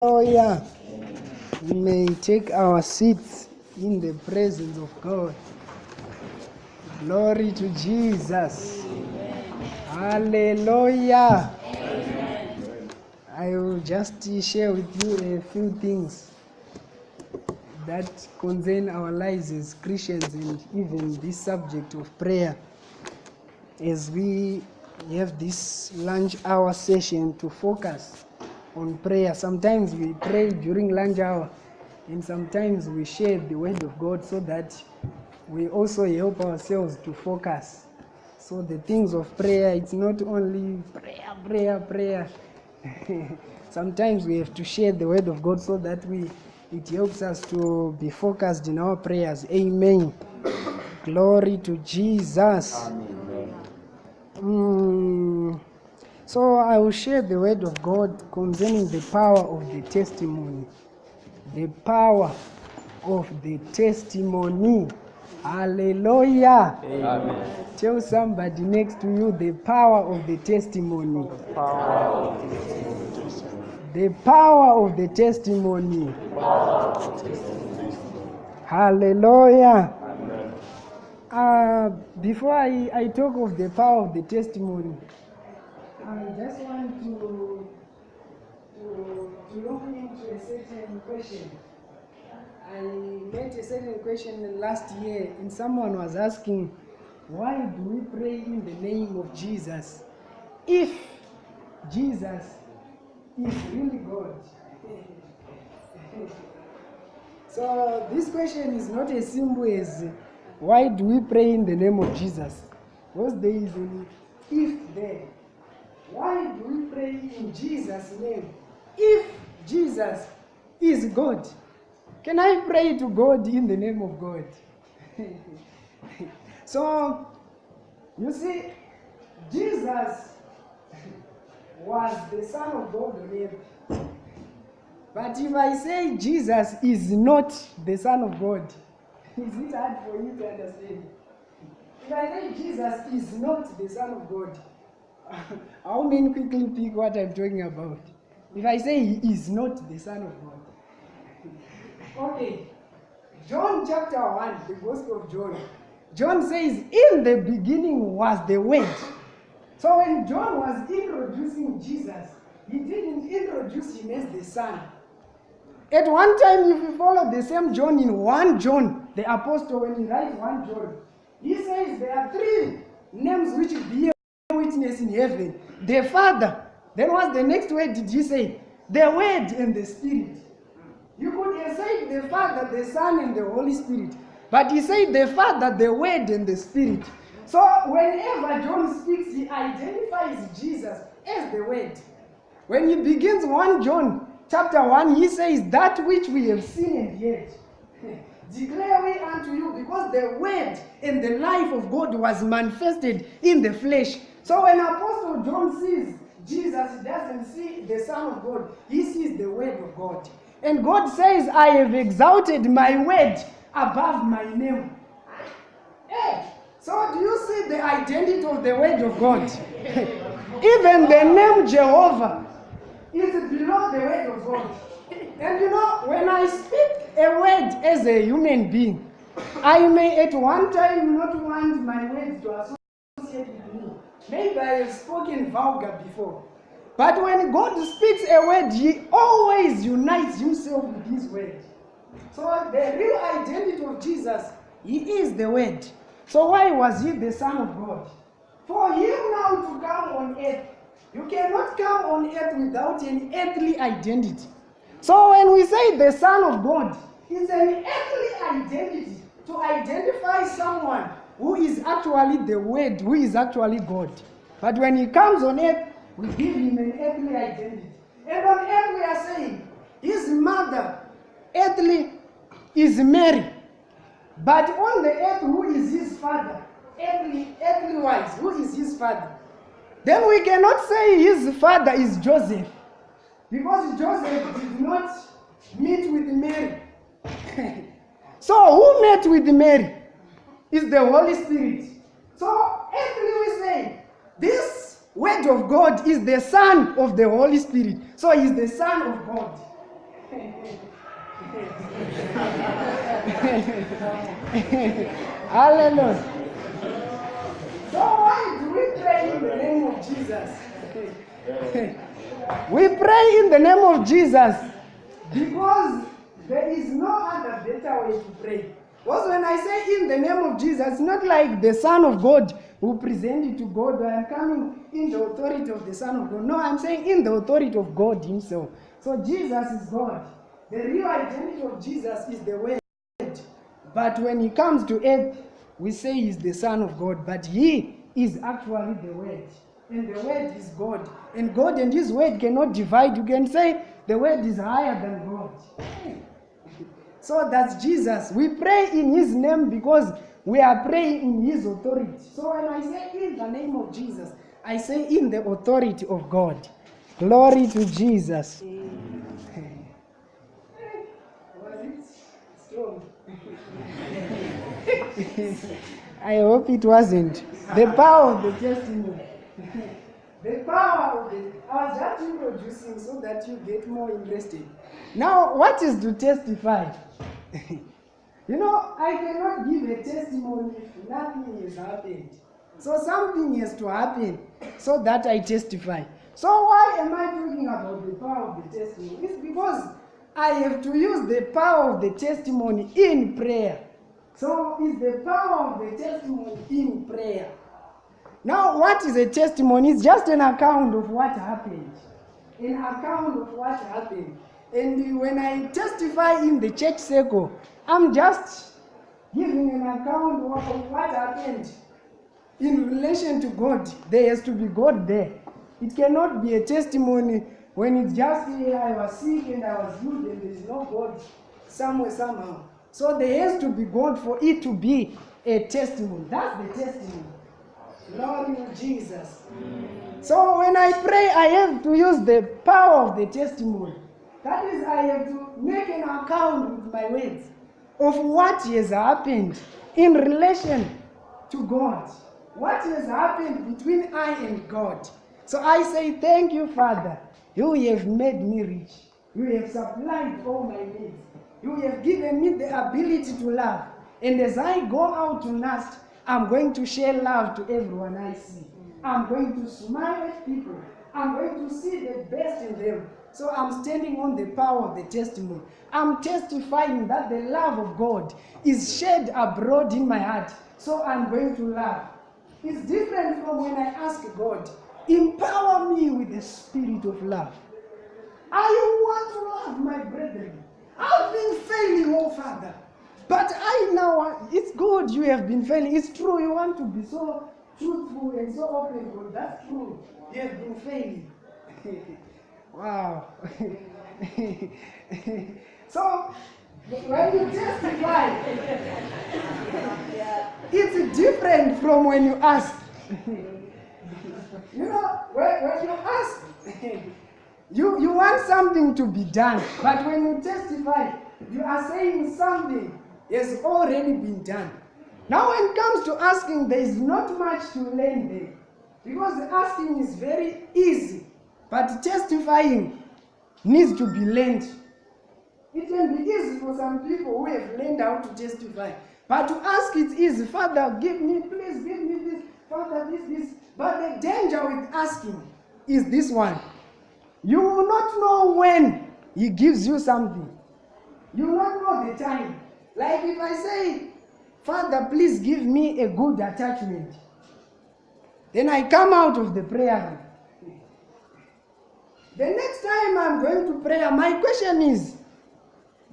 Hallelujah. We may take our seats in the presence of God. Glory to Jesus. Hallelujah. I will just share with you a few things that concern our lives as Christians and even this subject of prayer. As we have this lunch hour session to focus on prayer. Sometimes we pray during lunch hour, and sometimes we share the word of God so that we also help ourselves to focus. So the things of prayer, it's not only prayer. Sometimes we have to share the word of God so that it helps us to be focused in our prayers. Amen. Glory to Jesus. Amen. So I will share the word of God concerning the power of the testimony. The power of the testimony. Hallelujah. Amen. Tell somebody next to you the power of the testimony. The power of the testimony. Hallelujah. Before I talk of the power of the testimony, I just want to look into a certain question. I met a certain question last year, and someone was asking, why do we pray in the name of Jesus if Jesus is really God? So this question is not as simple as why do we pray in the name of Jesus? Because there is an if there. Why do we pray in Jesus' name if Jesus is God? Can I pray to God in the name of God? So, you see, Jesus was the Son of God on earth. But if I say Jesus is not the Son of God, is it hard for you to understand? If I say Jesus is not the Son of God, how many quickly pick what I'm talking about? If I say he is not the Son of God. Okay, John chapter 1, the Gospel of John. John says, in the beginning was the Word. So when John was introducing Jesus, he didn't introduce him as the Son. At one time, if you follow the same John in 1 John, the apostle, when he writes 1 John, he says there are three names which bear witness in heaven. The Father. Then what's the next word did he say? The Word and the Spirit. You could have said the Father, the Son, and the Holy Spirit. But he said the Father, the Word, and the Spirit. So whenever John speaks, he identifies Jesus as the Word. When he begins 1 John chapter 1, he says, that which we have seen and heard, declare we unto you, because the Word and the life of God was manifested in the flesh. So when Apostle John sees Jesus, he doesn't see the Son of God. He sees the Word of God. And God says, I have exalted my Word above my name. Hey, so do you see the identity of the Word of God? Even the name Jehovah is below the Word of God. And you know, when I speak a word as a human being, I may at one time not want my words to associate with me. Maybe I have spoken vulgar before. But when God speaks a word, he always unites himself with his word. So the real identity of Jesus, he is the Word. So why was he the Son of God? For him now to come on earth, you cannot come on earth without an earthly identity. So when we say the Son of God, it's an earthly identity to identify someone who is actually the Word, who is actually God. But when he comes on earth, we give him an earthly identity. And on earth we are saying, his mother, earthly, is Mary. But on the earth, who is his father? Earthly wise, who is his father? Then we cannot say his father is Joseph, because Joseph did not meet with Mary. So who met with Mary? Is the Holy Spirit. So earthly we say, this Word of God is the Son of the Holy Spirit. So he is the Son of God. Hallelujah. So why do we pray in the name of Jesus? We pray in the name of Jesus because there is no other better way to pray. Also, when I say in the name of Jesus, it's not like the Son of God who presented to God, I am coming in the authority of the Son of God. No, I'm saying in the authority of God himself. So Jesus is God. The real identity of Jesus is the Word. But when he comes to earth, we say he's the Son of God. But he is actually the Word. And the Word is God. And God and his Word cannot divide. You can say the Word is higher than God. So that's Jesus. We pray in his name because we are praying in his authority. So when I say in the name of Jesus, I say in the authority of God. Glory to Jesus. Was it strong? I hope it wasn't. The power of the testimony. The power of the... I was just introducing so that you get more interested. Now, what is to testify? You know, I cannot give a testimony if nothing has happened. So something has to happen so that I testify. So why am I talking about the power of the testimony? It's because I have to use the power of the testimony in prayer. So it's the power of the testimony in prayer. Now, what is a testimony? It's just an account of what happened. An account of what happened. And when I testify in the church circle, I'm just giving an account of what happened in relation to God. There has to be God there. It cannot be a testimony when it's just I was sick and I was good and there is no God somewhere, somehow. So there has to be God for it to be a testimony. That's the testimony. Lord Jesus. So when I pray, I have to use the power of the testimony. That is, I have to make an account with my words of what has happened in relation to God. What has happened between I and God. So I say, thank you, Father. You have made me rich. You have supplied all my needs. You have given me the ability to love. And as I go out to nurse, I'm going to share love to everyone I see. I'm going to smile at people. I'm going to see the best in them. So I'm standing on the power of the testimony. I'm testifying that the love of God is shed abroad in my heart. So I'm going to love. It's different from when I ask God, empower me with the spirit of love. I want to love my brethren. I've been failing, oh Father. But I now, it's good you have been failing. It's true, you want to be so truthful and so open, but that's true. You have been failing. Wow. So, when you testify, it's different from when you ask. You know, when you ask, you want something to be done. But when you testify, you are saying something has already been done. Now when it comes to asking, there is not much to learn there. Because the asking is very easy. But testifying needs to be learned. It can be easy for some people who have learned how to testify. But to ask it's easy. Father, give me, please give me this. Father, this. But the danger with asking is this one. You will not know when he gives you something. You will not know the time. Like if I say, Father, please give me a good attachment. Then I come out of the prayer room. The next time I'm going to prayer, my question is,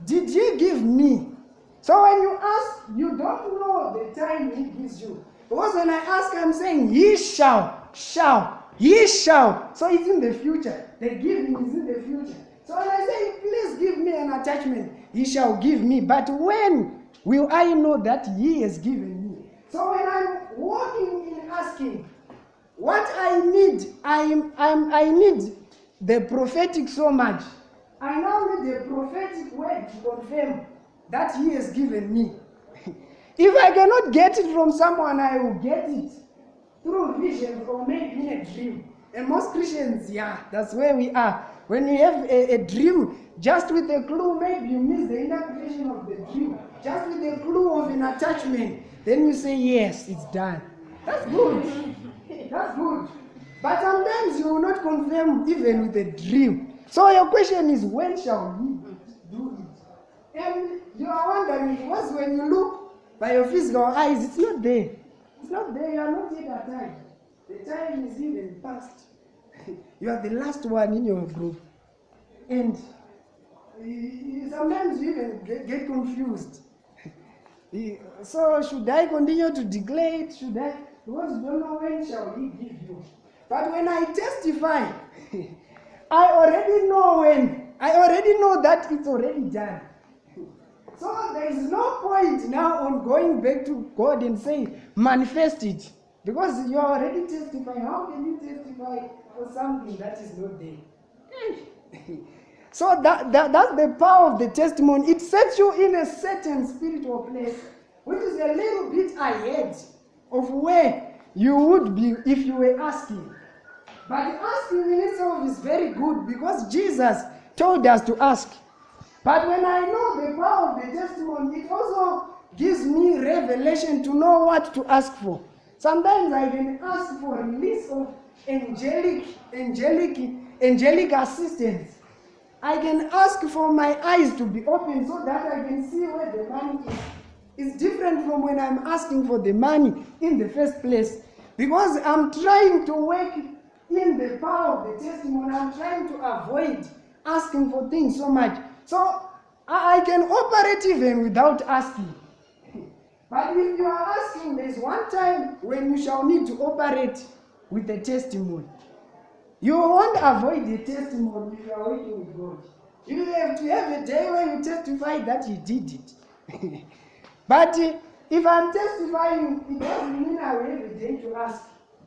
did he give me? So when you ask, you don't know the time he gives you. Because when I ask, I'm saying, he shall. He shall. So it's in the future. The giving is in the future. So when I say, please give me an attachment, he shall give me. But when will I know that he has given me? So when I'm walking in asking, what I need, I need the prophetic so much. I now need the prophetic word to confirm that he has given me. If I cannot get it from someone, I will get it through vision or maybe in a dream. And most Christians, that's where we are. When you have a dream, just with a clue, maybe you miss the interpretation of the dream. Just with a clue of an attachment, then you say, yes, it's done. That's good. That's good. But sometimes you will not confirm even with a dream. So your question is, when shall we do it? And you are wondering, because when you look by your physical eyes, it's not there. It's not there. You are not yet attached. The time is even past. You are the last one in your group. And sometimes you even get confused. So should I continue to declare it? Should I? Because you don't know when shall he give you. But when I testify, I already know when. I already know that it's already done. So there is no point now on going back to God and saying, manifest it. Because you are already testifying. How can you testify for something that is not there? So that's the power of the testimony. It sets you in a certain spiritual place, which is a little bit ahead of where you would be if you were asking. But asking in itself is very good because Jesus told us to ask. But when I know the power of the testimony, it also gives me revelation to know what to ask for. Sometimes I can ask for a list of angelic assistance. I can ask for my eyes to be open so that I can see where the money is. It's different from when I'm asking for the money in the first place. Because I'm trying to work in the power of the testimony. I'm trying to avoid asking for things so much. So I can operate even without asking. But if you are asking, there's one time when you shall need to operate with the testimony. You won't avoid the testimony if you are working with God. You have to have a day where you testify that you did it. But if I'm testifying, it doesn't mean I will have a day to ask.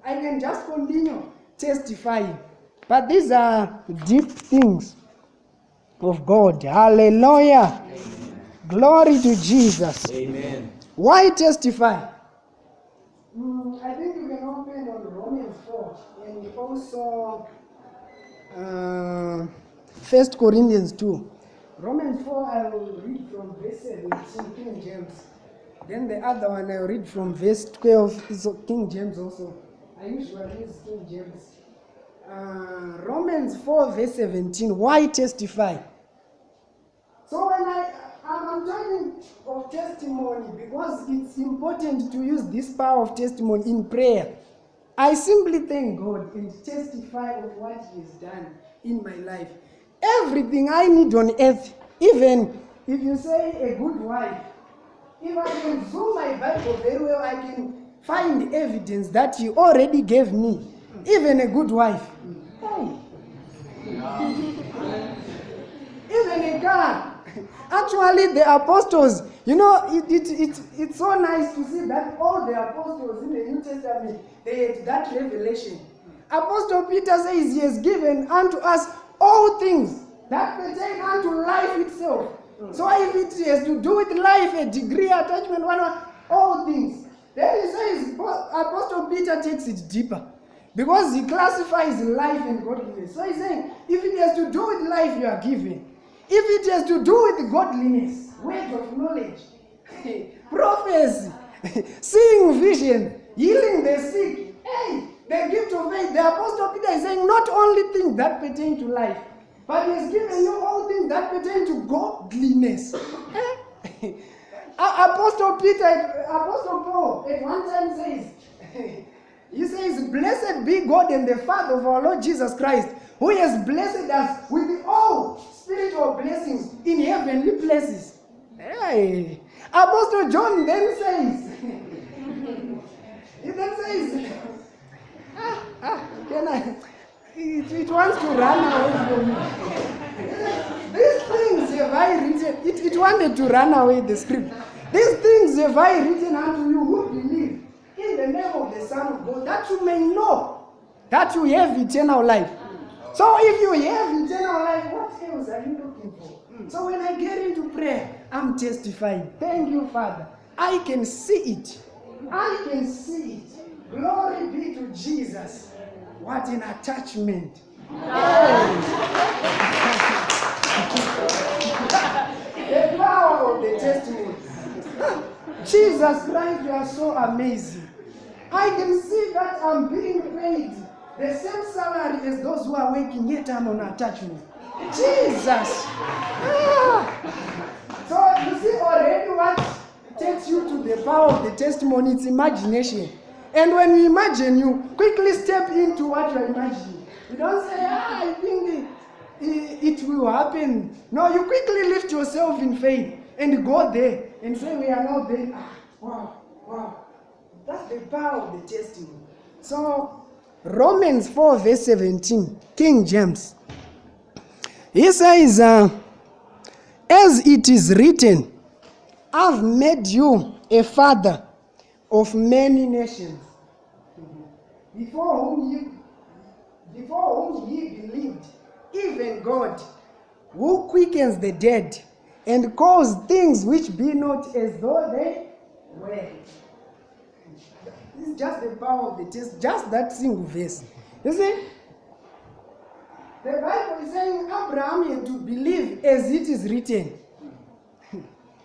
I can just continue testifying. But these are deep things of God. Hallelujah. Amen. Glory to Jesus. Amen. Why testify? I think you can open on Romans 4 and also 1 Corinthians 2. Romans 4 I will read from verse 17, King James. Then the other one I will read from verse 12, is King James also. I usually use King James. Romans 4 verse 17, why testify? So when I'm talking of testimony because it's important to use this power of testimony in prayer. I simply thank God and testify of what He has done in my life. Everything I need on earth, even if you say a good wife, if I can zoom my Bible very well, I can find evidence that He already gave me, even a good wife. Hey. Even a car. Actually, the apostles, you know, it's so nice to see that all the apostles in the New Testament, they had that revelation. Apostle Peter says he has given unto us all things that pertain unto life itself. So if it has to do with life, a degree, attachment, all things. Then he says, Apostle Peter takes it deeper. Because he classifies life and godliness. So he's saying, if it has to do with life, you are given. If it has to do with godliness, words of knowledge, prophecy, seeing vision, healing the sick, hey, the gift of faith, the Apostle Peter is saying not only things that pertain to life, but he has given you all things that pertain to godliness. Apostle Paul at one time says, he says, blessed be God and the Father of our Lord Jesus Christ, who has blessed us with all spiritual blessings in heavenly places. Hey. Apostle John then says, he then says, it wants to run away from me. These things have I written, it wanted to run away the script. These things have I written unto you who believe in the name of the Son of God, that you may know that you have eternal life. So if you have eternal life, what else are you looking for? So when I get into prayer, I'm testifying. Thank you, Father. I can see it. I can see it. Glory be to Jesus. What an attachment. The power of the testimony. Jesus Christ, you are so amazing. I can see that I'm being paid the same salary as those who are working, yet I'm on attachment. Jesus! So you see already what takes you to the power of the testimony, it's imagination. And when you imagine, you quickly step into what you're imagining. You don't say, I think it will happen. No, you quickly lift yourself in faith and go there and say, we are now there. Wow. That's the power of the testimony. So, Romans 4 verse 17, King James. He says, as it is written, I've made you a father of many nations, before whom ye believed, even God, who quickens the dead, and calls things which be not as though they were. This is just the power of the test, just that single verse. You see, the Bible is saying Abraham had to believe as it is written.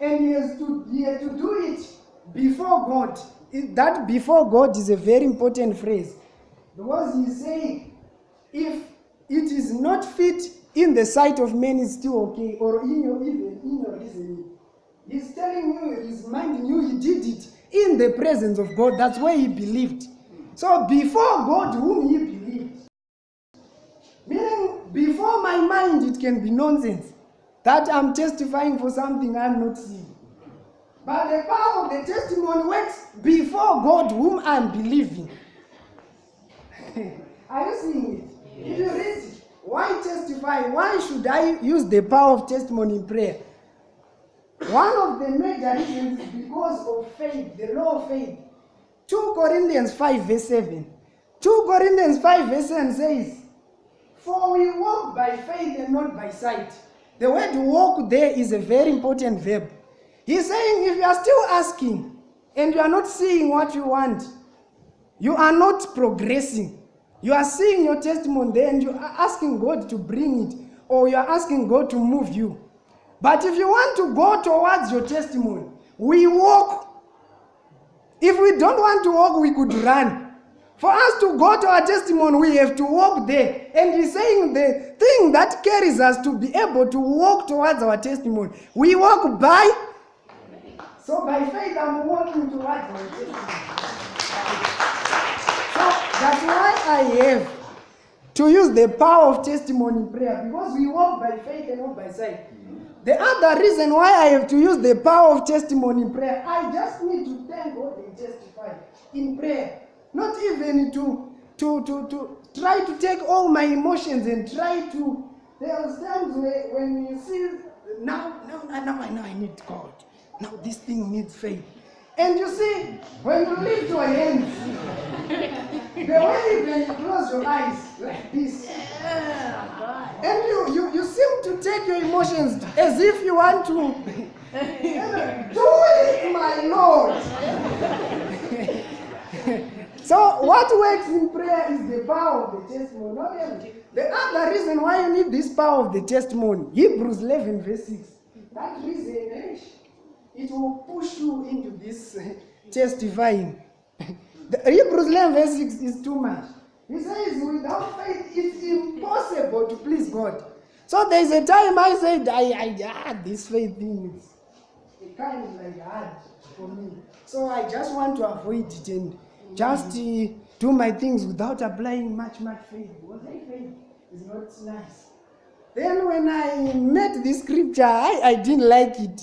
And he had to do it before God. That before God is a very important phrase. Because he's saying, if it is not fit in the sight of men, it's still okay. Or even in your reasoning. He's telling you, he's reminding you he did it in the presence of God. That's why he believed. So before God whom he believed. Meaning, before my mind, it can be nonsense that I'm testifying for something I'm not seeing. But the power of the testimony works before God whom I'm believing. Are you seeing it? Yes. If you read it, why testify? Why should I use the power of testimony in prayer? One of the major reasons is because of faith, the law of faith. 2 Corinthians 5 verse 7. 2 Corinthians 5 verse 7 says, for we walk by faith and not by sight. The word walk there is a very important verb. He's saying if you are still asking and you are not seeing what you want, you are not progressing. You are seeing your testimony there and you are asking God to bring it, or you are asking God to move you. But if you want to go towards your testimony, we walk. If we don't want to walk, we could run. For us to go to our testimony, we have to walk there. And he's saying the thing that carries us to be able to walk towards our testimony. We walk by. So by faith, I'm walking towards my testimony. So that's why I have to use the power of testimony in prayer. Because we walk by faith and not by sight. The other reason why I have to use the power of testimony in prayer, I just need to thank God and testify in prayer. Not even to try to take all my emotions and try to. There are times when you see, now I know I need God. Now this thing needs faith. And you see, when you lift your hands, the way when you close your eyes like this, and you seem to take your emotions as if you want to do it, my Lord. So what works in prayer is the power of the testimony. The other reason why you need this power of the testimony, Hebrews 11 verse 6. That reason, it will push you into this testifying. The Hebrews 11 verse 6 is too much. He says, without faith, it's impossible to please God. So there's a time I said, I had this faith thing. It's kind of like hard for me. So I just want to avoid it and just do my things without applying much faith. Because faith is not nice. Then when I met this scripture, I didn't like it.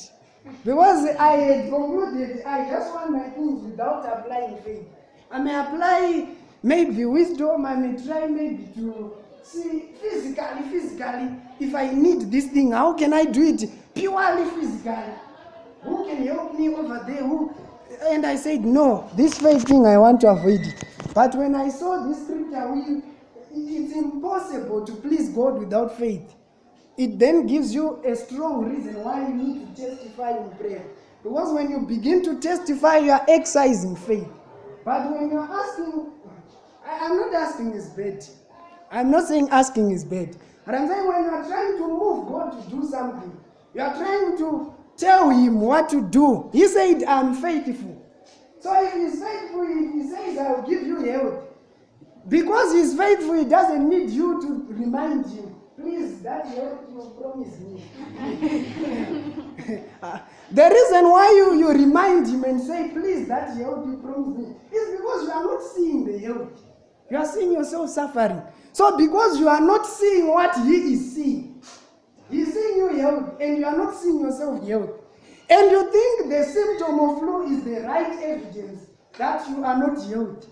Because I had concluded, I just want my things without applying faith. I may apply maybe wisdom, I may try maybe to see physically, if I need this thing, how can I do it purely physically? Who can help me over there? And I said, no, this faith thing, I want to avoid it. But when I saw this scripture, it's impossible to please God without faith. It then gives you a strong reason why you need to testify in prayer. Because when you begin to testify, you are exercising faith. But when you're asking, I'm not asking is bad. I'm not saying asking is bad. But I'm saying when you are trying to move God to do something, you are trying to tell him what to do. He said, I'm faithful. So if he's faithful, he says, I'll give you health. Because he's faithful, he doesn't need you to remind him. Please, that health you promised me. The reason why you remind him and say, please, that health you promised me, is because you are not seeing the health. You are seeing yourself suffering. So because you are not seeing what he is seeing, he's seeing you health, and you are not seeing yourself health. And you think the symptom of flu is the right evidence that you are not healed.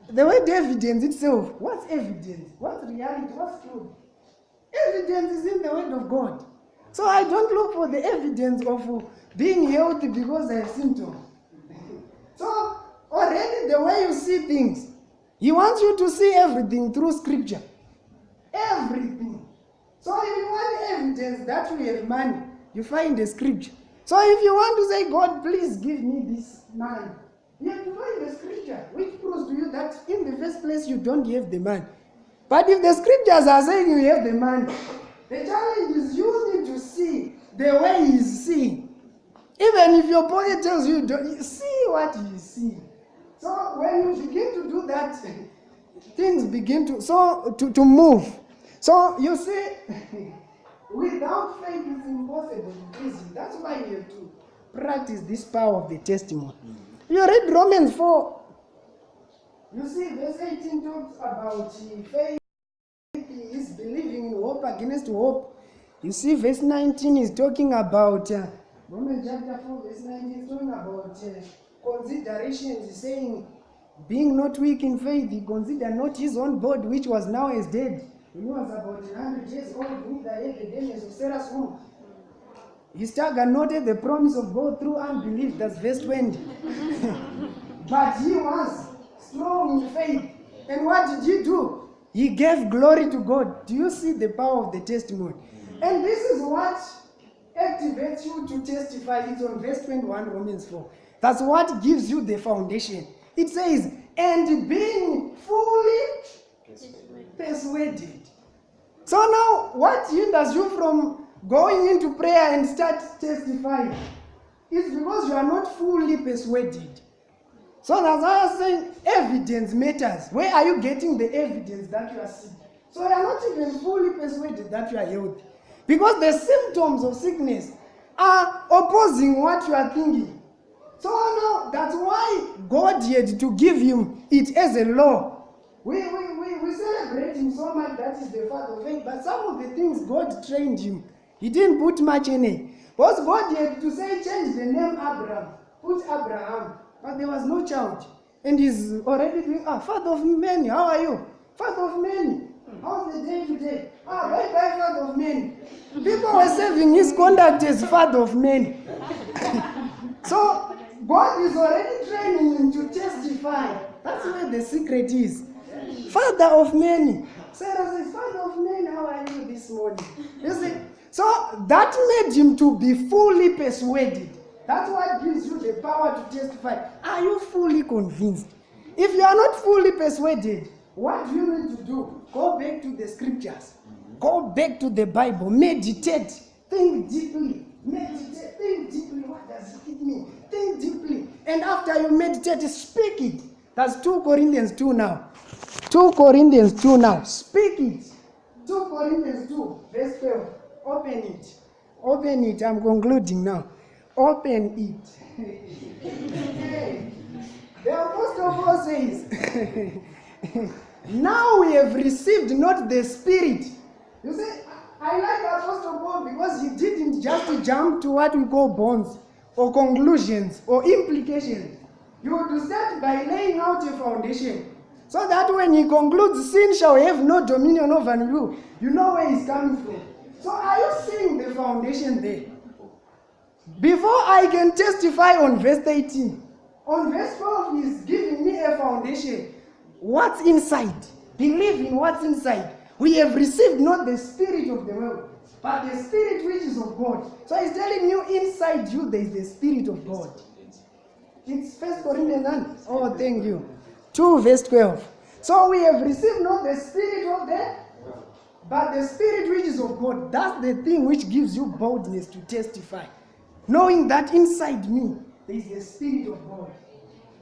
The word evidence itself, what's evidence? What's reality? What's truth? Evidence is in the word of God. So I don't look for the evidence of being healthy because I have symptoms. So already the way you see things, he wants you to see everything through scripture. Everything. So if you want evidence that you have money, you find the scripture. So if you want to say, God, please give me this money, you have to find the scripture, which proves to you that in the first place you don't have the money. But if the scriptures are saying you have the money, the challenge is you need to see the way he's seeing. Even if your body tells you, don't see what he's seeing. So when you begin to do that, things begin to move. So you see, without faith it's impossible to please him. That's why you have to practice this power of the testimony. You read Romans 4. You see, verse 18 talks about faith is believing in hope against hope. You see, verse 19 is talking about, Romans chapter 4, verse 19 is talking about considerations. He's saying, being not weak in faith, he considered not his own body, which was now as dead. When he was about 100 years old, with the epidemics of Sarah's womb. He staggered not at the promise of God through unbelief. That's verse 20. But he was strong in faith. And what did he do? He gave glory to God. Do you see the power of the testimony? And this is what activates you to testify. It's on verse 21, Romans 4. That's what gives you the foundation. It says, and being fully persuaded. So now, what hinders you from going into prayer and start testifying is because you are not fully persuaded. So that's why I was saying evidence matters. Where are you getting the evidence that you are sick? So you are not even fully persuaded that you are healthy. Because the symptoms of sickness are opposing what you are thinking. So now that's why God had to give him it as a law. We celebrate him so much, that is the father of faith, but some of the things God trained him, he didn't put much in it. Because God had to say, change the name Abraham, put Abraham, but there was no child. And he's already doing, father of many, how are you? Father of many, how's the day today? Bye, father of many. People were saving his conduct as father of many. So God is already training him to testify. That's where the secret is. Father of many. Sarah says, Father of many, how are you this morning? You see, so that made him to be fully persuaded. That's what gives you the power to testify. Are you fully convinced? If you are not fully persuaded, what do you need to do? Go back to the scriptures. Go back to the Bible. Meditate. Think deeply. Meditate. Think deeply. What does it mean? Think deeply. And after you meditate, speak it. That's 2 Corinthians 2 now. 2 Corinthians 2 now. Speak it. 2 Corinthians 2, verse 12. Open it. Open it. I'm concluding now. Open it. The Apostle Paul says, now we have received not the Spirit. You see, I like Apostle Paul because he didn't just jump to what we call bonds or conclusions or implications. You have to start by laying out a foundation. So that when he concludes, sin shall have no dominion over you. You know where he's coming from. So are you seeing the foundation there? Before I can testify on verse 18, on verse 12 he's giving me a foundation. What's inside? Believe in what's inside. We have received not the spirit of the world, but the spirit which is of God. So he's telling you inside you there is the spirit of God. It's 1 Corinthians 9. Oh, thank you. 2 verse 12. So we have received not the spirit of death, but the spirit which is of God. That's the thing which gives you boldness to testify. Knowing that inside me, there is the spirit of God.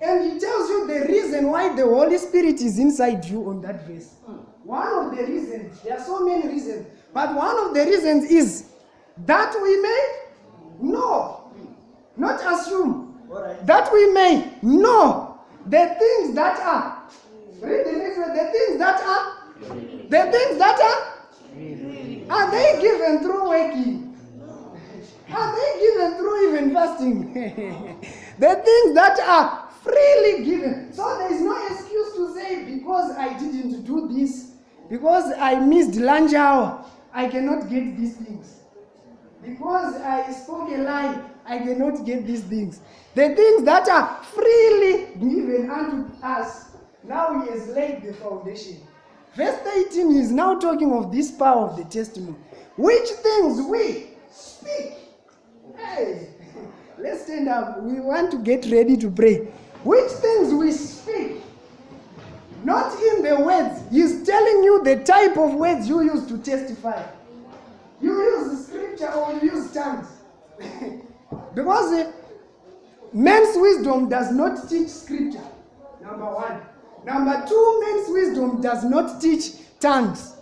And he tells you the reason why the Holy Spirit is inside you on that verse. One of the reasons, there are so many reasons, but one of the reasons is that we may know, not assume, that we may know the things that are. Read the next one. The things that are they given through waking? Are they given through even fasting? The things that are freely given. So there is no excuse to say, because I didn't do this, because I missed lunch hour, I cannot get these things. Because I spoke a lie, I cannot get these things. The things that are freely given unto us. Now he has laid the foundation. Verse 18 is now talking of this power of the testimony. Which things we speak. Hey, let's stand up. We want to get ready to pray. Which things we speak. Not in the words. He's telling you the type of words you use to testify. You use scripture or you use tongues. Because man's wisdom does not teach scripture. Number one. Number two, man's wisdom does not teach tongues.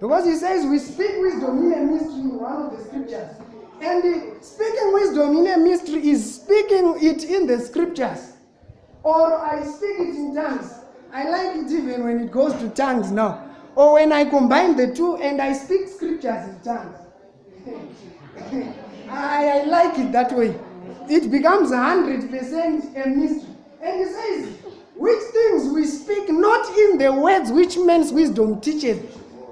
Because he says we speak wisdom in a mystery in one of the scriptures. And speaking wisdom in a mystery is speaking it in the scriptures. Or I speak it in tongues. I like it even when it goes to tongues now. Or when I combine the two and I speak scriptures in tongues. I like it that way. It becomes 100% a mystery. And he says, which things we speak not in the words which man's wisdom teaches.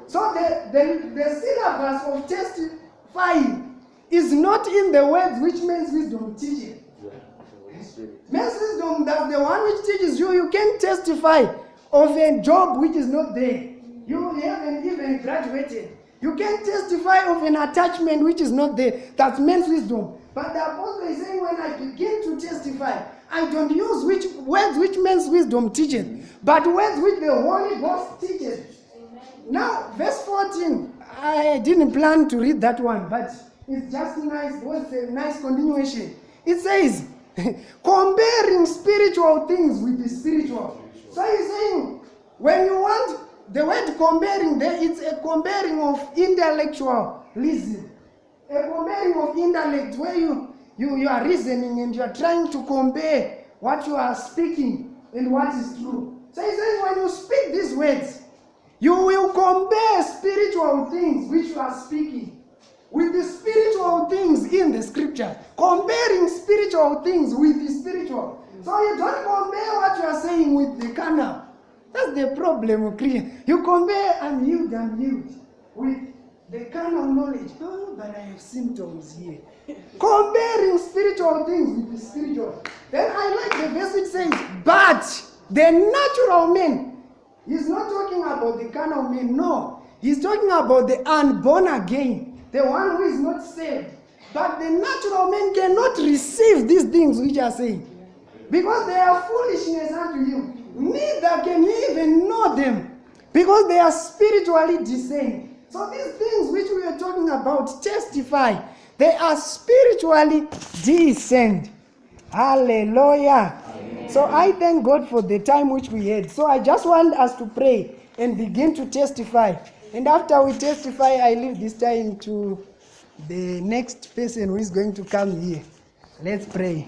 So the syllabus of testifying is not in the words which man's wisdom teaches. Man's wisdom, that's the one which teaches you. You can't testify of a job which is not there. You haven't even graduated. You can't testify of an attachment which is not there. That's man's wisdom. But the apostle is saying, when I begin to testify, I don't use words which man's wisdom teaches, but words which the Holy Ghost teaches. Amen. Now, verse 14, I didn't plan to read that one, but it's just nice. What's a nice continuation? It says, comparing spiritual things with the spiritual. So he's saying, when you want the word comparing, there it's a comparing of intellectualism. A comparing of intellect where you are reasoning and you are trying to compare what you are speaking and what is true. So he says when you speak these words, you will compare spiritual things which you are speaking with the spiritual things in the scripture. Comparing spiritual things with the spiritual. So you don't compare what you are saying with the carnal. That's the problem of Christian. You compare I'm healed with the carnal knowledge. Oh, but I have symptoms here. Comparing spiritual things with the spiritual. Then I like the verse which says, but the natural man. He's not talking about the carnal man, no. He's talking about the unborn again. The one who is not saved. But the natural man cannot receive these things which are saying. Because they are foolishness unto you. Neither can you even know them. Because they are spiritually discerned. So these things which we are talking about testify. They are spiritually discerned. Hallelujah. Amen. So I thank God for the time which we had. So I just want us to pray and begin to testify. And after we testify, I leave this time to the next person who is going to come here. Let's pray.